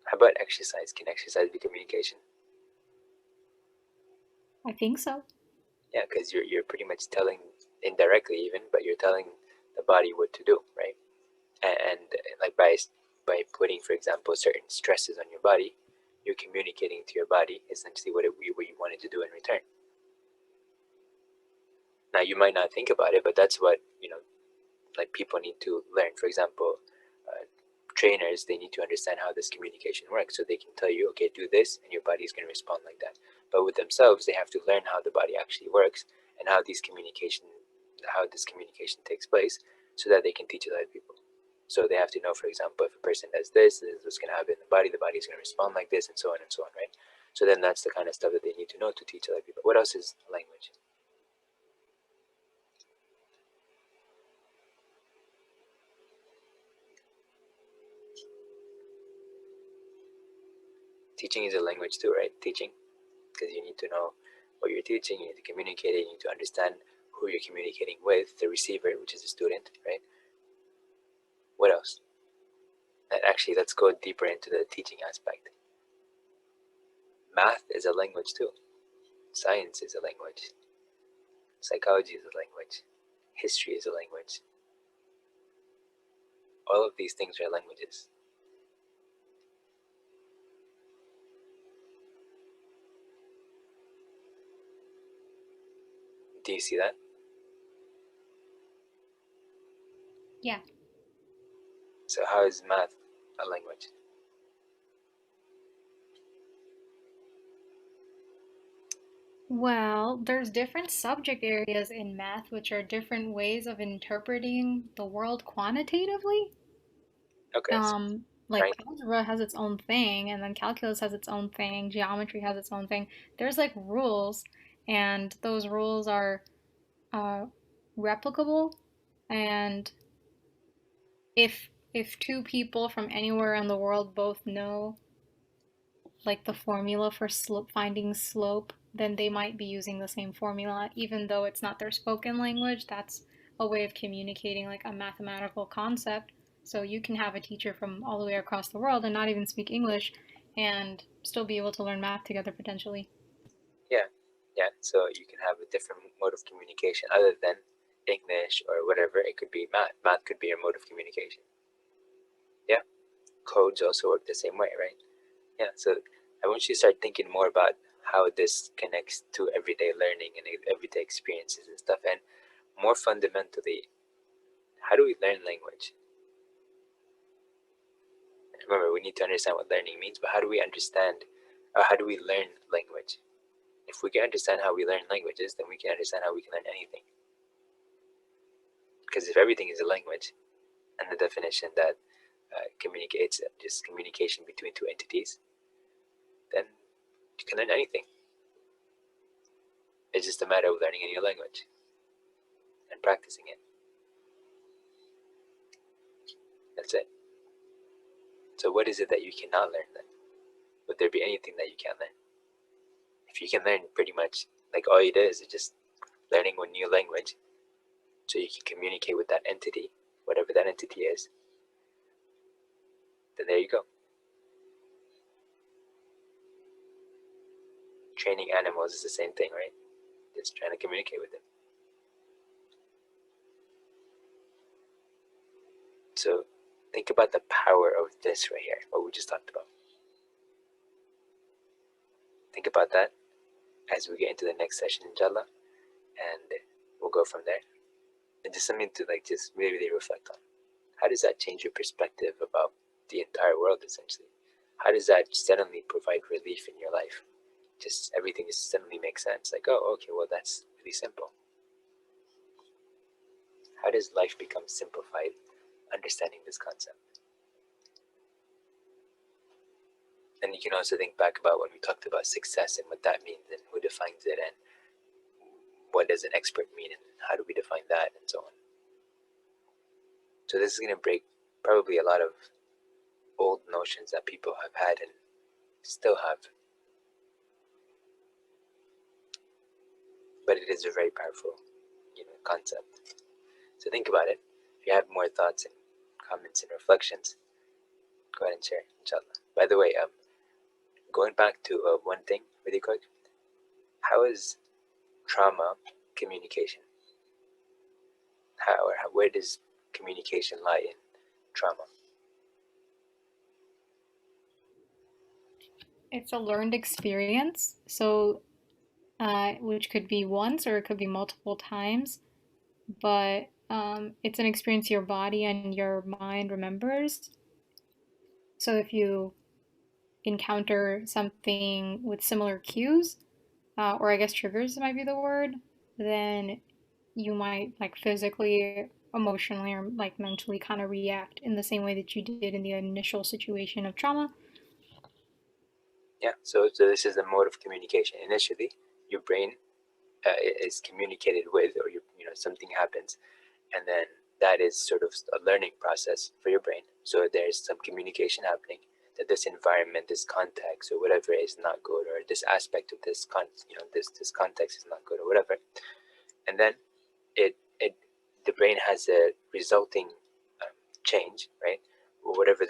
S1: How about exercise? Can exercise be communication?
S2: I think so.
S1: Yeah, because you're pretty much telling indirectly even, but you're telling the body what to do, right? And like by putting, for example, certain stresses on your body, you're communicating to your body essentially what you wanted to do in return. Now you might not think about it, but that's what like people need to learn. For example, trainers, they need to understand how this communication works, so they can tell you, okay, do this, and your body is going to respond like that. But with themselves, they have to learn how the body actually works and how this communication takes place, so that they can teach other people. So they have to know, for example, if a person does this, this is what's going to happen in the body is going to respond like this, and so on, right? So then that's the kind of stuff that they need to know to teach other people. What else is language? Teaching is a language too, right? Teaching, because you need to know what you're teaching, you need to communicate it, you need to understand who you're communicating with, the receiver, which is the student, right? What else? And actually, let's go deeper into the teaching aspect. Math is a language too. Science is a language. Psychology is a language. History is a language. All of these things are languages. Do you see that?
S2: Yeah.
S1: So how is math a language?
S2: Well, there's different subject areas in math which are different ways of interpreting the world quantitatively.
S1: Okay,
S2: Like
S1: right?
S2: algebra has its own thing, and then calculus has its own thing, geometry has its own thing. There's like rules, and those rules are uh, replicable. And if two people from anywhere in the world both know like the formula for finding slope, then they might be using the same formula, even though it's not their spoken language. That's a way of communicating like a mathematical concept. So you can have a teacher from all the way across the world and not even speak English and still be able to learn math together potentially.
S1: Yeah, yeah. So you can have a different mode of communication other than English or whatever. It could be math. Math could be your mode of communication. Yeah, codes also work the same way, right? Yeah, so I want you to start thinking more about how this connects to everyday learning and everyday experiences and stuff. And more fundamentally, how do we learn language? Remember, we need to understand what learning means, but how do we understand, or how do we learn language? If we can understand how we learn languages, then we can understand how we can learn anything. Because if everything is a language, and the definition that communicates just communication between two entities, then you can learn anything. It's just a matter of learning a new language and practicing it. That's it. So what is it that you cannot learn then? Would there be anything that you can't learn? If you can learn pretty much, like all it is just learning a new language so you can communicate with that entity, whatever that entity is, then there you go. Training animals is the same thing, right? Just trying to communicate with them. So think about the power of this right here, what we just talked about. Think about that as we get into the next session, inshallah, and we'll go from there. And just something to like just really reflect on. How does that change your perspective about the entire world, essentially? How does that suddenly provide relief in your life? Just everything just suddenly makes sense. Like, oh, okay, well, that's really simple. How does life become simplified understanding this concept? And you can also think back about when we talked about success and what that means and who defines it and what does an expert mean and how do we define that and so on. So this is going to break probably a lot of old notions that people have had and still have. But it is a very powerful, concept. So think about it. If you have more thoughts and comments and reflections, go ahead and share, inshallah. By the way, going back to one thing really quick, how is trauma communication? Where does communication lie in trauma?
S2: It's a learned experience, so which could be once or it could be multiple times, but it's an experience your body and your mind remembers. So if you encounter something with similar cues, or I guess triggers might be the word, then you might like physically, emotionally, or like mentally kind of react in the same way that you did in the initial situation of trauma.
S1: Yeah, so this is the mode of communication. Initially, your brain is communicated with, or something happens, and then that is sort of a learning process for your brain. So there's some communication happening. that this environment, this context, or whatever is not good, or this aspect of this this context is not good, or whatever. And then the brain has a resulting change, right? Whatever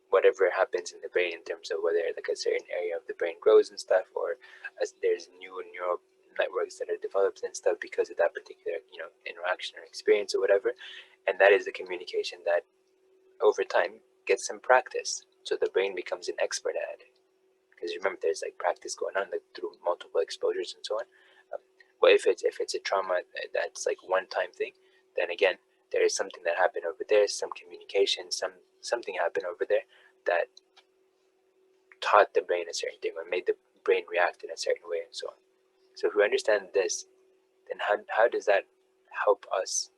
S1: whatever happens in the brain in terms of whether like a certain area of the brain grows and stuff, or as there's new neural networks that are developed and stuff because of that particular interaction or experience or whatever. And that is the communication that over time gets some practice, so the brain becomes an expert at it. Because remember, there's like practice going on like through multiple exposures and so on. Well, if it's a trauma that's like one-time thing, then again there is something that happened over there, some communication, something happened over there that taught the brain a certain thing or made the brain react in a certain way and so on. So if we understand this, then how does that help us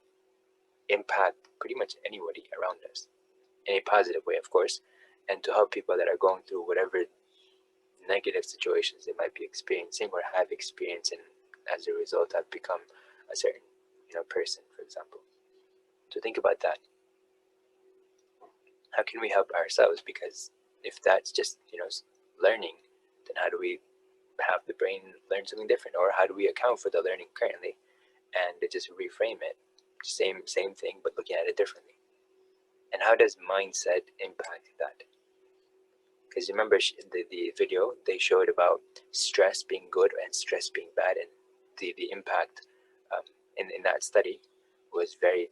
S1: impact pretty much anybody around us in a positive way, of course, and to help people that are going through whatever negative situations they might be experiencing or have experienced, and as a result have become a certain person, for example. So think about that. How can we help ourselves? Because if that's just learning, then how do we have the brain learn something different, or how do we account for the learning currently and just reframe it, same thing but looking at it differently? And how does mindset impact that? Because remember the video they showed about stress being good and stress being bad, and the impact in that study was very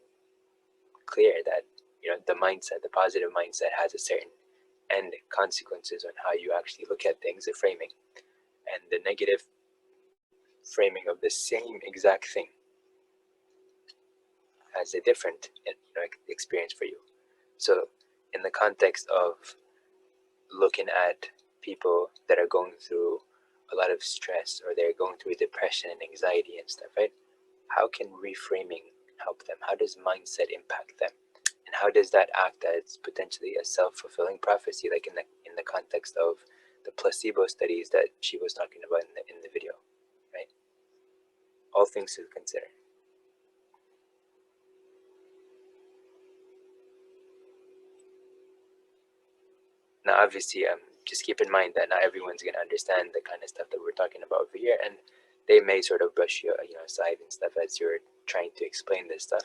S1: clear that the mindset, the positive mindset, has a certain end consequences on how you actually look at things, the framing, and the negative framing of the same exact thing has a different experience for you. So in the context of looking at people that are going through a lot of stress, or they're going through depression and anxiety and stuff, right? How can reframing help them? How does mindset impact them? And how does that act as potentially a self-fulfilling prophecy, like in the context of the placebo studies that she was talking about in the video, right? All things to consider. Now, obviously, just keep in mind that not everyone's going to understand the kind of stuff that we're talking about over here, and they may sort of brush you aside and stuff as you're trying to explain this stuff.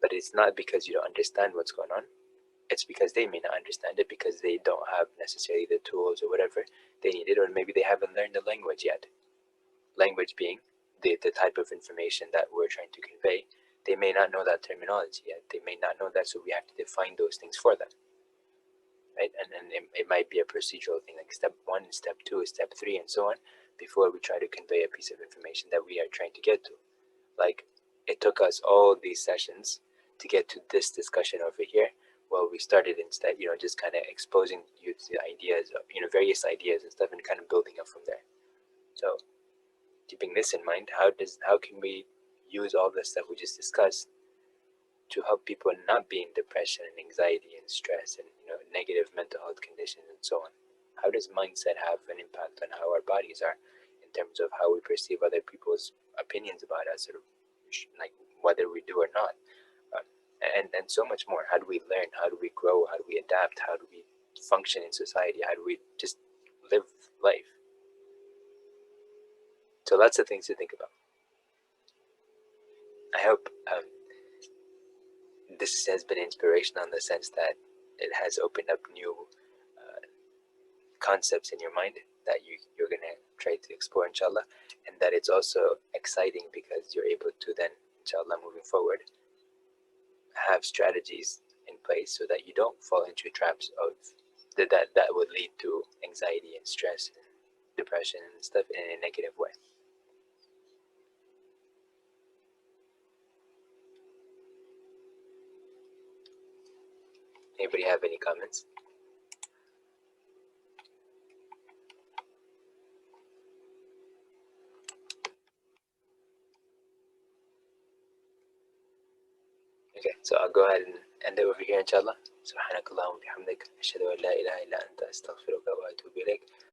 S1: But it's not because you don't understand what's going on. It's because they may not understand it because they don't have necessarily the tools or whatever they needed, or maybe they haven't learned the language yet. Language being the type of information that we're trying to convey. They may not know that terminology yet. They may not know that, so we have to define those things for them. Right? And it might be a procedural thing, like step 1, step 2, step 3, and so on, before we try to convey a piece of information that we are trying to get to. Like, it took us all these sessions to get to this discussion over here. Well, we started instead, just kind of exposing you to the ideas of, various ideas and stuff, and kind of building up from there. So, keeping this in mind, how can we use all the stuff we just discussed to help people not be in depression and anxiety and stress and negative mental health conditions and so on? How does mindset have an impact on how our bodies are in terms of how we perceive other people's opinions about us, or like whether we do or not, and so much more? How do we learn? How do we grow? How do we adapt? How do we function in society? How do we just live life? So lots of things to think about. I hope this has been inspirational in the sense that it has opened up new concepts in your mind that you're going to try to explore, inshallah, and that it's also exciting because you're able to then, inshallah, moving forward, have strategies in place so that you don't fall into traps of that would lead to anxiety and stress and depression and stuff in a negative way. Anybody have any comments? Okay, so I'll go ahead and end it over here, inshallah. سبحانك اللهم وبحمدك أشهد أن لا إله إلا أنت أستغفرك وأتوب إليك